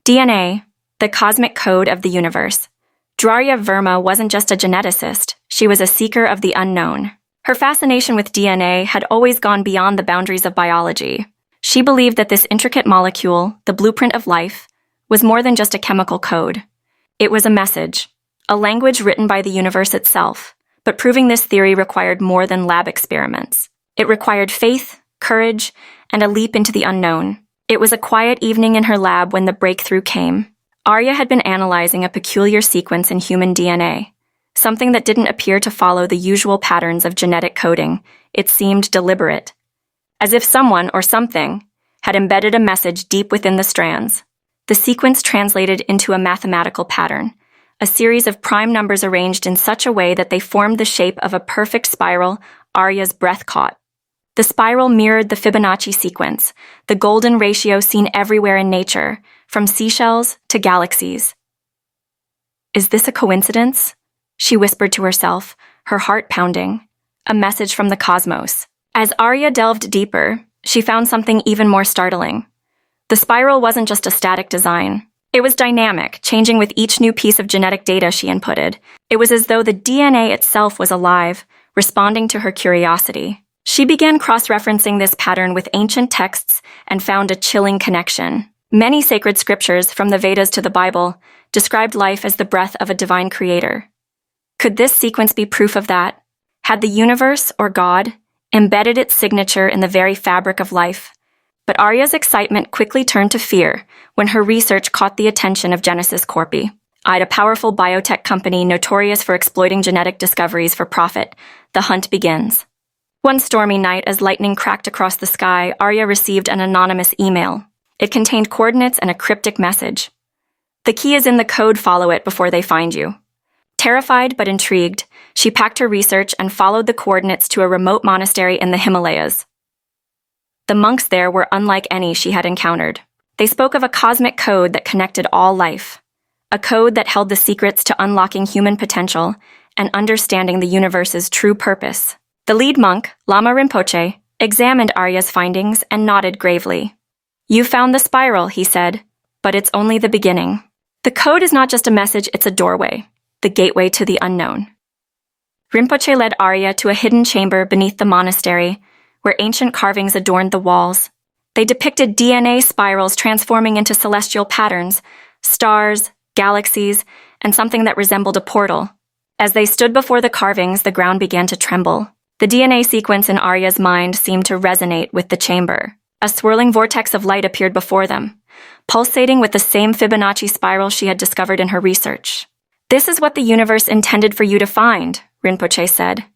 DNA, the cosmic code of the universe. Aarya Verma wasn't just a geneticist, she was a seeker of the unknown. Her fascination with DNA had always gone beyond the boundaries of biology. She believed that this intricate molecule, the blueprint of life, was more than just a chemical code. It was a message, a language written by the universe itself. But proving this theory required more than lab experiments. It required faith, courage, and a leap into the unknown. It was a quiet evening in her lab when the breakthrough came. Aarya had been analyzing a peculiar sequence in human DNA, something that didn't appear to follow the usual patterns of genetic coding. It seemed deliberate, as if someone or something had embedded a message deep within the strands. The sequence translated into a mathematical pattern, a series of prime numbers arranged in such a way that they formed the shape of a perfect spiral Aarya's breath caught. The spiral mirrored the Fibonacci sequence, the golden ratio seen everywhere in nature, from seashells to galaxies. "Is this a coincidence?" she whispered to herself, her heart pounding. A message from the cosmos. As Aarya delved deeper, she found something even more startling. The spiral wasn't just a static design. It was dynamic, changing with each new piece of genetic data she inputted. It was as though the DNA itself was alive, responding to her curiosity. She began cross-referencing this pattern with ancient texts and found a chilling connection. Many sacred scriptures, from the Vedas to the Bible, described life as the breath of a divine creator. Could this sequence be proof of that? Had the universe, or God, embedded its signature in the very fabric of life? But Aarya's excitement quickly turned to fear when her research caught the attention of Genesis Corp., a powerful biotech company notorious for exploiting genetic discoveries for profit. The hunt begins. One stormy night, as lightning cracked across the sky, Aarya received an anonymous email. It contained coordinates and a cryptic message. "The key is in the code, follow it before they find you." Terrified but intrigued, she packed her research and followed the coordinates to a remote monastery in the Himalayas. The monks there were unlike any she had encountered. They spoke of a cosmic code that connected all life, a code that held the secrets to unlocking human potential and understanding the universe's true purpose. The lead monk, Lama Rinpoche, examined Aarya's findings and nodded gravely. "You found the spiral," he said, "but it's only the beginning. The code is not just a message, it's a doorway, the gateway to the unknown." Rinpoche led Aarya to a hidden chamber beneath the monastery, where ancient carvings adorned the walls. They depicted DNA spirals transforming into celestial patterns, stars, galaxies, and something that resembled a portal. As they stood before the carvings, the ground began to tremble. The DNA sequence in Aarya's mind seemed to resonate with the chamber. A swirling vortex of light appeared before them, pulsating with the same Fibonacci spiral she had discovered in her research. "This is what the universe intended for you to find," Rinpoche said.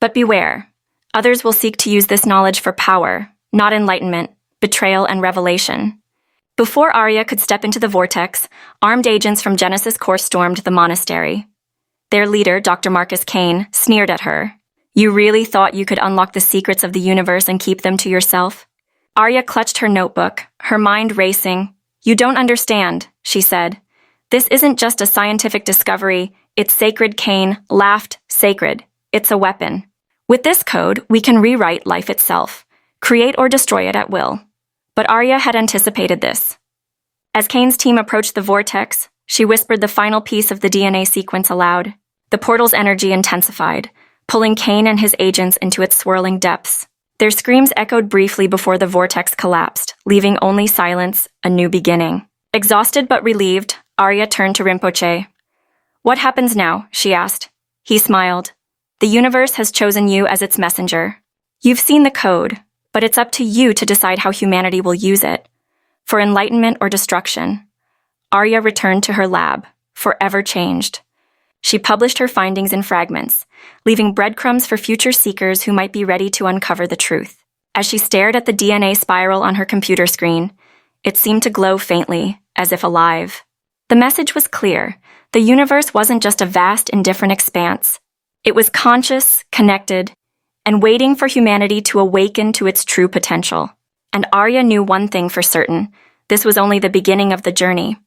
"But beware. Others will seek to use this knowledge for power, not enlightenment, betrayal, and revelation." Before Aarya could step into the vortex, armed agents from Genesis Corp stormed the monastery. Their leader, Dr. Marcus Kane, sneered at her. "You really thought you could unlock the secrets of the universe and keep them to yourself?" Aarya clutched her notebook, her mind racing. "You don't understand," she said. "This isn't just a scientific discovery, it's sacred." Kane laughed. "Sacred. It's a weapon. With this code, we can rewrite life itself, create or destroy it at will." But Aarya had anticipated this. As Kane's team approached the vortex, she whispered the final piece of the DNA sequence aloud. The portal's energy intensified, pulling Kane and his agents into its swirling depths. Their screams echoed briefly before the vortex collapsed, leaving only silence, a new beginning. Exhausted but relieved, Aarya turned to Rinpoche. "What happens now?" she asked. He smiled. "The universe has chosen you as its messenger. You've seen the code, but it's up to you to decide how humanity will use it, for enlightenment or destruction." Aarya returned to her lab, forever changed. She published her findings in fragments, leaving breadcrumbs for future seekers who might be ready to uncover the truth. As she stared at the DNA spiral on her computer screen, it seemed to glow faintly, as if alive. The message was clear. The universe wasn't just a vast, indifferent expanse. It was conscious, connected, and waiting for humanity to awaken to its true potential. And Aarya knew one thing for certain: this was only the beginning of the journey.